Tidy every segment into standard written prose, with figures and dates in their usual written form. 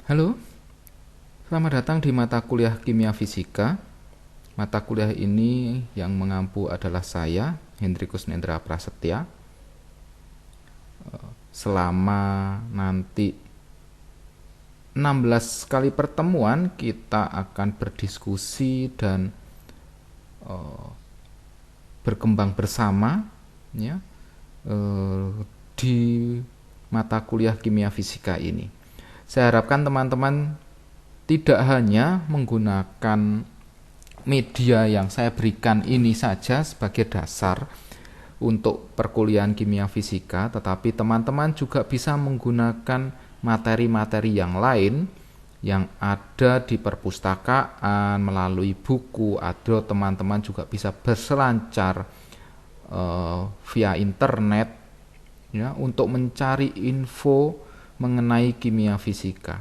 Halo, selamat datang di mata kuliah Kimia Fisika. Mata kuliah ini yang mengampu adalah saya, Hendrikus Nendra Prasetya. Selama nanti 16 kali pertemuan kita akan berdiskusi dan berkembang bersama ya, di mata kuliah Kimia Fisika ini. Saya harapkan teman-teman tidak hanya menggunakan media yang saya berikan ini saja sebagai dasar untuk perkuliahan kimia fisika, tetapi teman-teman juga bisa menggunakan materi-materi yang lain yang ada di perpustakaan melalui buku, atau teman-teman juga bisa berselancar via internet ya, untuk mencari info mengenai kimia fisika.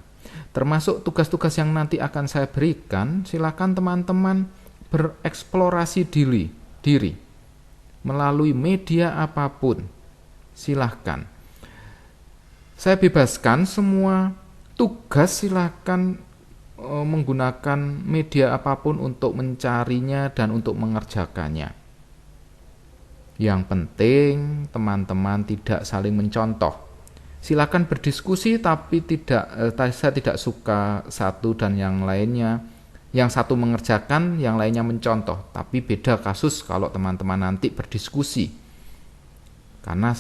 Termasuk tugas-tugas yang nanti akan saya berikan, silakan teman-teman bereksplorasi diri melalui media apapun. Silahkan. Saya bebaskan semua tugas, silakan menggunakan media apapun untuk mencarinya dan untuk mengerjakannya. Yang penting teman-teman tidak saling mencontoh. Silakan berdiskusi, tapi saya tidak suka satu dan yang lainnya. Yang satu mengerjakan, yang lainnya mencontoh. Tapi beda kasus kalau teman-teman nanti berdiskusi. Karena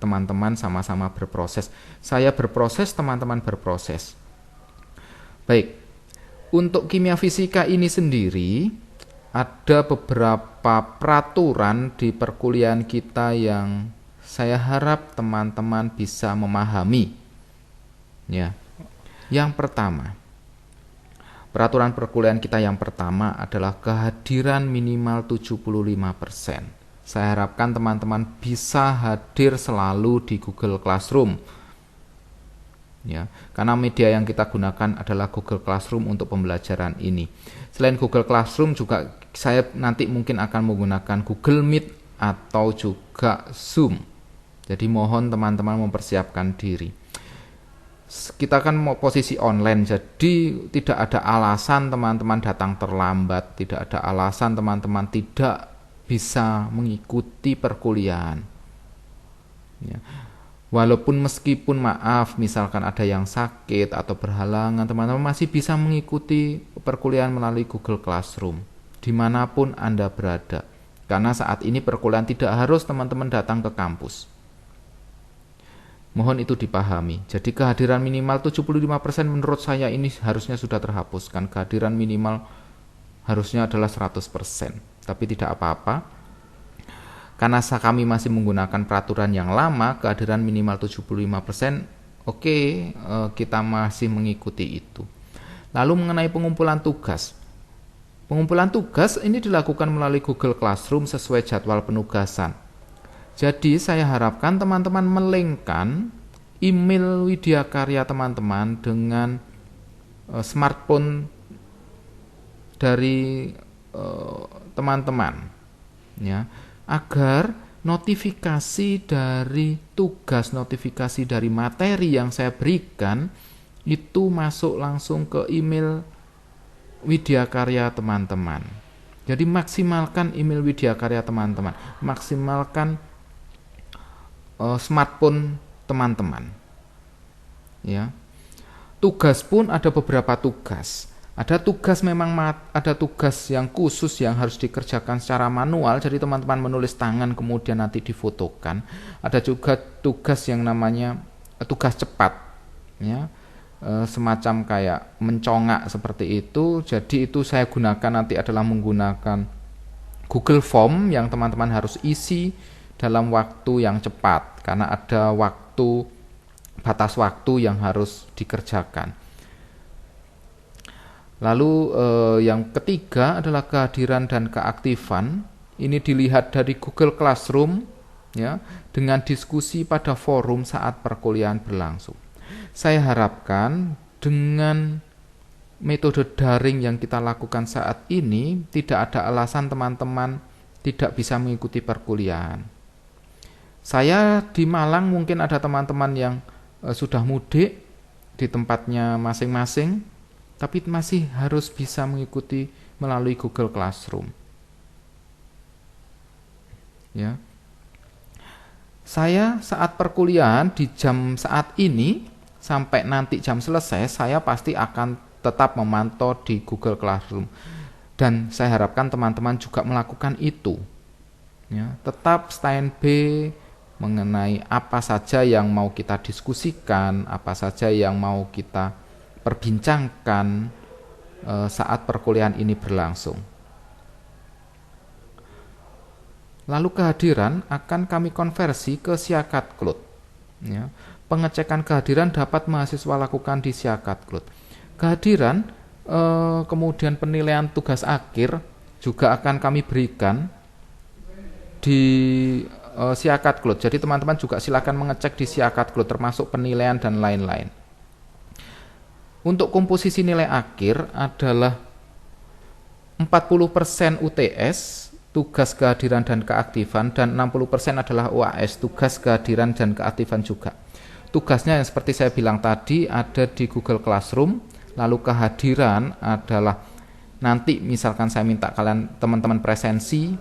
teman-teman sama-sama berproses. Saya berproses, teman-teman berproses. Baik, untuk kimia fisika ini sendiri, ada beberapa peraturan di perkuliahan kita yang saya harap teman-teman bisa memahami. Ya. Yang pertama, peraturan perkuliahan kita yang pertama adalah kehadiran minimal 75%. Saya harapkan teman-teman bisa hadir selalu di Google Classroom. Ya, karena media yang kita gunakan adalah Google Classroom untuk pembelajaran ini. Selain Google Classroom juga saya nanti mungkin akan menggunakan Google Meet atau juga Zoom. Jadi mohon teman-teman mempersiapkan diri. Kita kan mau posisi online, jadi tidak ada alasan teman-teman datang terlambat, tidak ada alasan teman-teman tidak bisa mengikuti perkuliahan. Ya. Walaupun meskipun maaf, misalkan ada yang sakit atau berhalangan, teman-teman masih bisa mengikuti perkuliahan melalui Google Classroom, dimanapun Anda berada. Karena saat ini perkuliahan tidak harus teman-teman datang ke kampus. Mohon itu dipahami. Jadi kehadiran minimal 75% menurut saya ini harusnya sudah terhapuskan. Kehadiran minimal harusnya adalah 100%. Tapi tidak apa-apa. Karena kami masih menggunakan peraturan yang lama, kehadiran minimal 75%, oke, kita masih mengikuti itu. Lalu mengenai pengumpulan tugas. Pengumpulan tugas ini dilakukan melalui Google Classroom sesuai jadwal penugasan. Jadi saya harapkan teman-teman melinkkan email Widyakarya teman-teman dengan smartphone dari teman-teman, ya, agar notifikasi dari tugas, notifikasi dari materi yang saya berikan itu masuk langsung ke email Widyakarya teman-teman. Jadi maksimalkan email Widyakarya teman-teman, maksimalkan smartphone teman-teman. Ya. Tugas pun ada beberapa tugas. Ada tugas yang khusus yang harus dikerjakan secara manual, jadi teman-teman menulis tangan kemudian nanti difotokan. Ada juga tugas yang namanya tugas cepat, ya. Semacam kayak mencongak seperti itu. Jadi itu saya gunakan nanti adalah menggunakan Google Form yang teman-teman harus isi dalam waktu yang cepat, karena ada batas waktu yang harus dikerjakan. Lalu yang ketiga adalah kehadiran dan keaktifan. Ini dilihat dari Google Classroom, ya, dengan diskusi pada forum saat perkuliahan berlangsung. Saya harapkan dengan metode daring yang kita lakukan saat ini tidak ada alasan teman-teman tidak bisa mengikuti perkuliahan. Saya di Malang, mungkin ada teman-teman yang sudah mudik, di tempatnya masing-masing, tapi masih harus bisa mengikuti melalui Google Classroom. Ya. Saya saat perkuliahan di jam saat ini sampai nanti jam selesai, saya pasti akan tetap memantau di Google Classroom. Dan saya harapkan teman-teman juga melakukan itu. Ya, tetap standby mengenai apa saja yang mau kita diskusikan, apa saja yang mau kita perbincangkan saat perkuliahan ini berlangsung. Lalu kehadiran akan kami konversi ke Siakat Cloud. Ya, pengecekan kehadiran dapat mahasiswa lakukan di Siakat Cloud. Kehadiran kemudian penilaian tugas akhir juga akan kami berikan di Siakat Cloud. Jadi teman-teman juga silakan mengecek di Siakat Cloud termasuk penilaian dan lain-lain. Untuk komposisi nilai akhir adalah 40% UTS, tugas kehadiran dan keaktifan, dan 60% adalah UAS, tugas kehadiran dan keaktifan juga. Tugasnya yang seperti saya bilang tadi ada di Google Classroom, lalu kehadiran adalah nanti misalkan saya minta kalian teman-teman presensi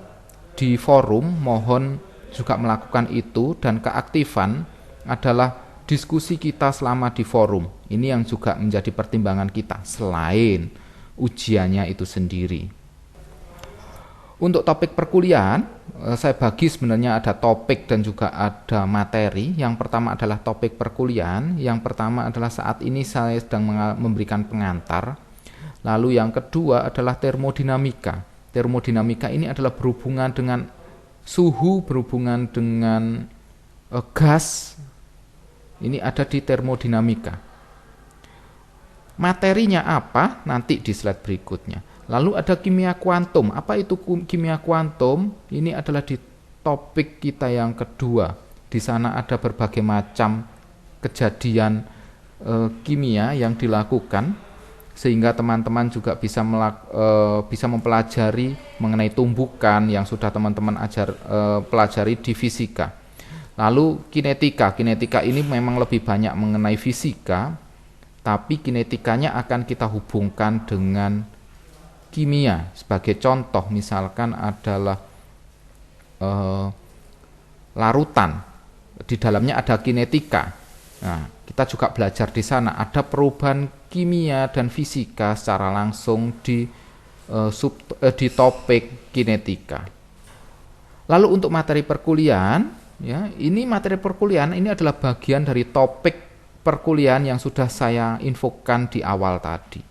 di forum, mohon juga melakukan itu, dan keaktifan adalah diskusi kita selama di forum. Ini yang juga menjadi pertimbangan kita selain ujiannya itu sendiri. Untuk topik perkuliahan, saya bagi sebenarnya ada topik dan juga ada materi. Yang pertama adalah topik perkuliahan. Yang pertama adalah saat ini saya sedang memberikan pengantar. Lalu yang kedua adalah termodinamika. Termodinamika ini adalah berhubungan dengan suhu, berhubungan dengan gas. Ini ada di termodinamika. Materinya apa? Nanti di slide berikutnya. Lalu ada kimia kuantum. Apa itu kimia kuantum? Ini adalah di topik kita yang kedua. Di sana ada berbagai macam kejadian kimia yang dilakukan, sehingga teman-teman juga bisa mempelajari mengenai tumbukan yang sudah teman-teman pelajari di fisika. Lalu kinetika. Kinetika ini memang lebih banyak mengenai fisika, tapi kinetikanya akan kita hubungkan dengan kimia. Sebagai contoh misalkan adalah larutan, di dalamnya ada kinetika. Nah, kita juga belajar di sana ada perubahan kimia dan fisika secara langsung di topik kinetika. Lalu untuk materi perkuliahan, ya, ini materi perkuliahan ini adalah bagian dari topik perkuliahan yang sudah saya infokan di awal tadi.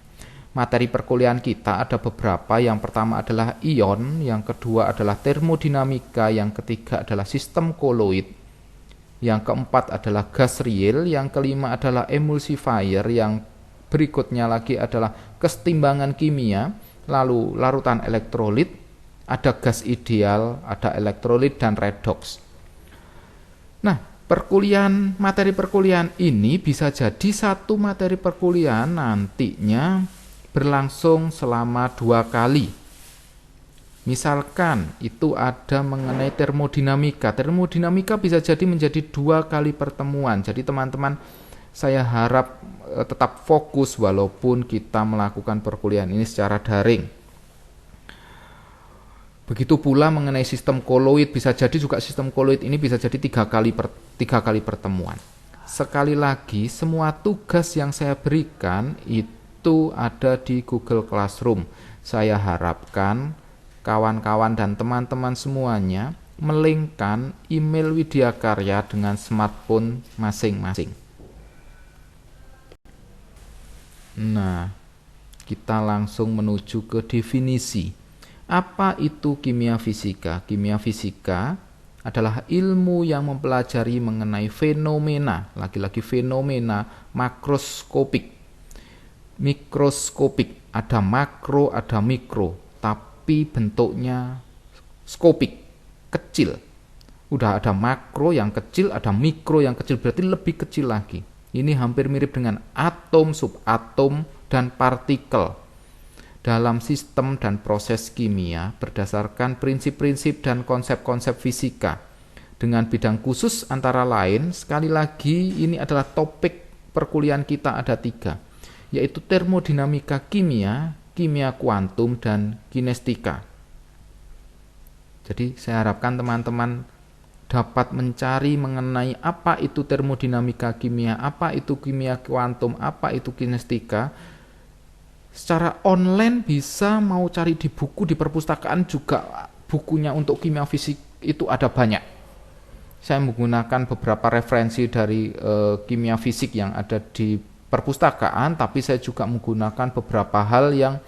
Materi perkuliahan kita ada beberapa. Yang pertama adalah ion, yang kedua adalah termodinamika, yang ketiga adalah sistem koloid, yang keempat adalah gas real, yang kelima adalah emulsifier, yang berikutnya lagi adalah kesetimbangan kimia, lalu larutan elektrolit, ada gas ideal, ada elektrolit dan redox. Nah, materi perkuliahan ini bisa jadi satu materi perkuliahan nantinya berlangsung selama 2 kali. Misalkan itu ada mengenai termodinamika. Termodinamika bisa jadi menjadi 2 kali pertemuan. Jadi teman-teman, saya harap tetap fokus walaupun kita melakukan perkuliahan ini secara daring. Begitu pula mengenai sistem koloid, bisa jadi juga sistem koloid ini bisa jadi 3 kali pertemuan. Sekali lagi, semua tugas yang saya berikan itu ada di Google Classroom. Saya harapkan kawan-kawan dan teman-teman semuanya melinkkan email Widyakarya dengan smartphone masing-masing. Nah, kita langsung menuju ke definisi. Apa itu kimia fisika? Kimia fisika adalah ilmu yang mempelajari mengenai fenomena, lagi-lagi fenomena makroskopik. Mikroskopik, ada makro, ada mikro, tapi bentuknya skopik, kecil. Udah ada makro yang kecil, ada mikro yang kecil, berarti lebih kecil lagi. Ini hampir mirip dengan atom, subatom, dan partikel. Dalam sistem dan proses kimia berdasarkan prinsip-prinsip dan konsep-konsep fisika. Dengan bidang khusus antara lain, sekali lagi ini adalah topik perkuliahan kita ada 3, yaitu termodinamika kimia, kimia kuantum, dan kinestika. Jadi saya harapkan teman-teman dapat mencari mengenai apa itu termodinamika kimia, apa itu kimia kuantum, apa itu kinestika. Secara online bisa, mau cari di buku di perpustakaan juga, bukunya untuk kimia fisik itu ada banyak. Saya menggunakan beberapa referensi dari kimia fisik yang ada di perpustakaan, tapi saya juga menggunakan beberapa hal yang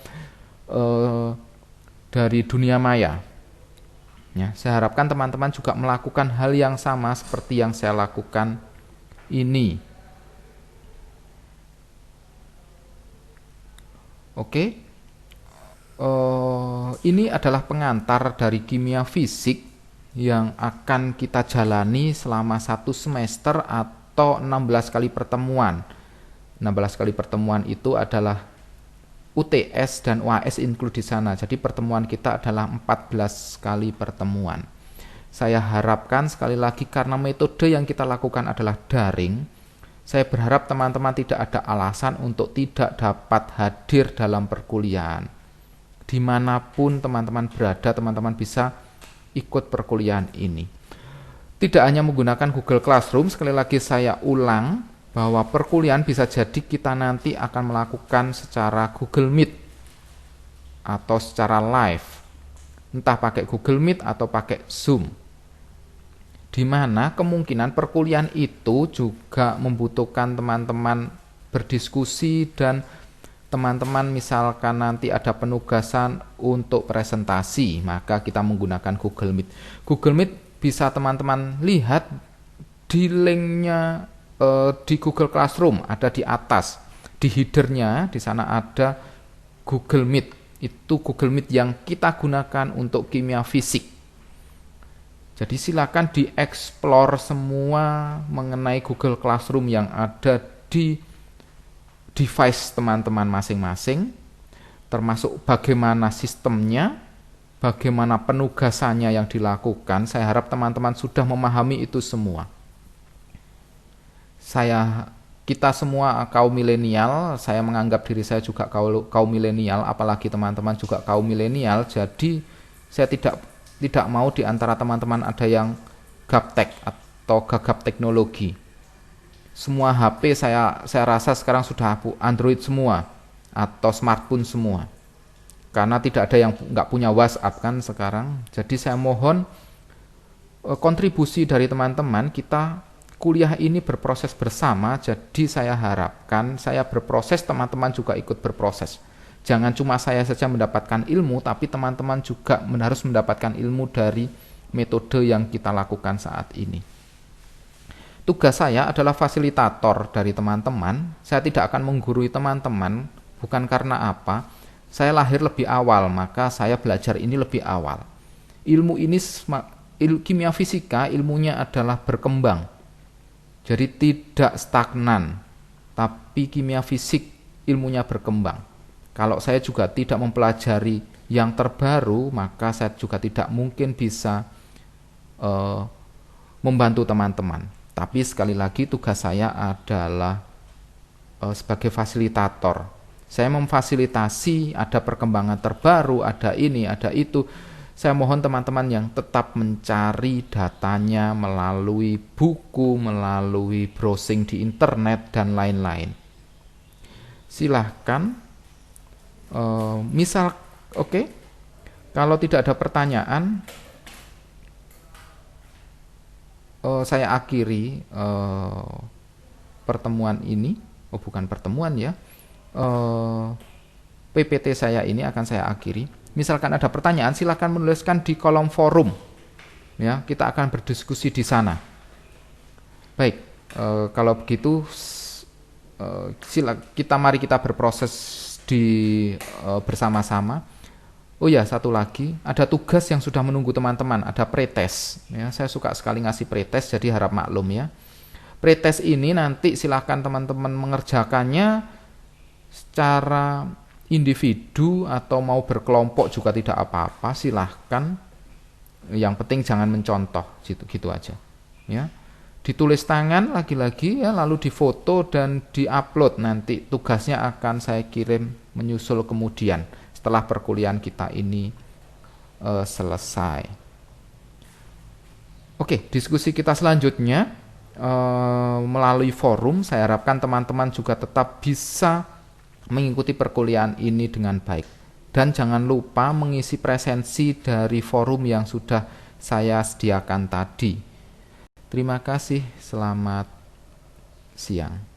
dari dunia maya. Ya, saya harapkan teman-teman juga melakukan hal yang sama seperti yang saya lakukan ini. Oke, ini adalah pengantar dari kimia fisik yang akan kita jalani selama 1 semester atau 16 kali pertemuan. 16 kali pertemuan itu adalah UTS dan UAS include di sana. Jadi pertemuan kita adalah 14 kali pertemuan. Saya harapkan sekali lagi, karena metode yang kita lakukan adalah daring, saya berharap teman-teman tidak ada alasan untuk tidak dapat hadir dalam perkuliahan. Dimanapun teman-teman berada, teman-teman bisa ikut perkuliahan ini. Tidak hanya menggunakan Google Classroom, sekali lagi saya ulang bahwa perkuliahan bisa jadi kita nanti akan melakukan secara Google Meet atau secara live, entah pakai Google Meet atau pakai Zoom, di mana kemungkinan perkuliahan itu juga membutuhkan teman-teman berdiskusi, dan teman-teman misalkan nanti ada penugasan untuk presentasi, maka kita menggunakan Google Meet. Google Meet bisa teman-teman lihat di linknya di Google Classroom, ada di atas, di headernya, di sana ada Google Meet. Itu Google Meet yang kita gunakan untuk kimia fisik. Jadi silakan dieksplor semua mengenai Google Classroom yang ada di device teman-teman masing-masing, termasuk bagaimana sistemnya, bagaimana penugasannya yang dilakukan. Saya harap teman-teman sudah memahami itu semua. Kita semua kaum milenial, saya menganggap diri saya juga kaum milenial, apalagi teman-teman juga kaum milenial. Jadi saya tidak mau di antara teman-teman ada yang gaptek atau gagap teknologi. Semua HP saya rasa sekarang sudah Android semua atau smartphone semua. Karena tidak ada yang nggak punya WhatsApp kan sekarang. Jadi saya mohon kontribusi dari teman-teman, kita kuliah ini berproses bersama. Jadi saya harapkan saya berproses, teman-teman juga ikut berproses. Jangan cuma saya saja mendapatkan ilmu, tapi teman-teman juga harus mendapatkan ilmu dari metode yang kita lakukan saat ini. Tugas saya adalah fasilitator dari teman-teman. Saya tidak akan menggurui teman-teman, bukan karena apa. Saya lahir lebih awal, maka saya belajar ini lebih awal. Ilmu ini, kimia fisika, ilmunya adalah berkembang. Jadi tidak stagnan, tapi kimia fisik ilmunya berkembang. Kalau saya juga tidak mempelajari yang terbaru, maka saya juga tidak mungkin bisa membantu teman-teman. Tapi sekali lagi tugas saya adalah sebagai fasilitator. Saya memfasilitasi, ada perkembangan terbaru, ada ini, ada itu. Saya mohon teman-teman yang tetap mencari datanya melalui buku, melalui browsing di internet, dan lain-lain. Silahkan. Oke. Kalau tidak ada pertanyaan, saya akhiri pertemuan ini. Bukan pertemuan ya. PPT saya ini akan saya akhiri. Misalkan ada pertanyaan, silakan menuliskan di kolom forum. Ya, kita akan berdiskusi di sana. Baik, kalau begitu mari kita berproses bersama-sama. Oh ya, satu lagi, ada tugas yang sudah menunggu teman-teman, ada pretest. Ya, saya suka sekali ngasih pretest, jadi harap maklum ya. Pretest ini nanti silakan teman-teman mengerjakannya secara individu atau mau berkelompok juga tidak apa-apa, silahkan. Yang penting jangan mencontoh, gitu aja. Ya. ditulis tangan lagi-lagi ya, lalu difoto dan diupload. Nanti tugasnya akan saya kirim menyusul kemudian setelah perkuliahan kita ini selesai. Oke, diskusi kita selanjutnya melalui forum. Saya harapkan teman-teman juga tetap bisa mengikuti perkuliahan ini dengan baik. Dan jangan lupa mengisi presensi dari forum yang sudah saya sediakan tadi. Terima kasih, selamat siang.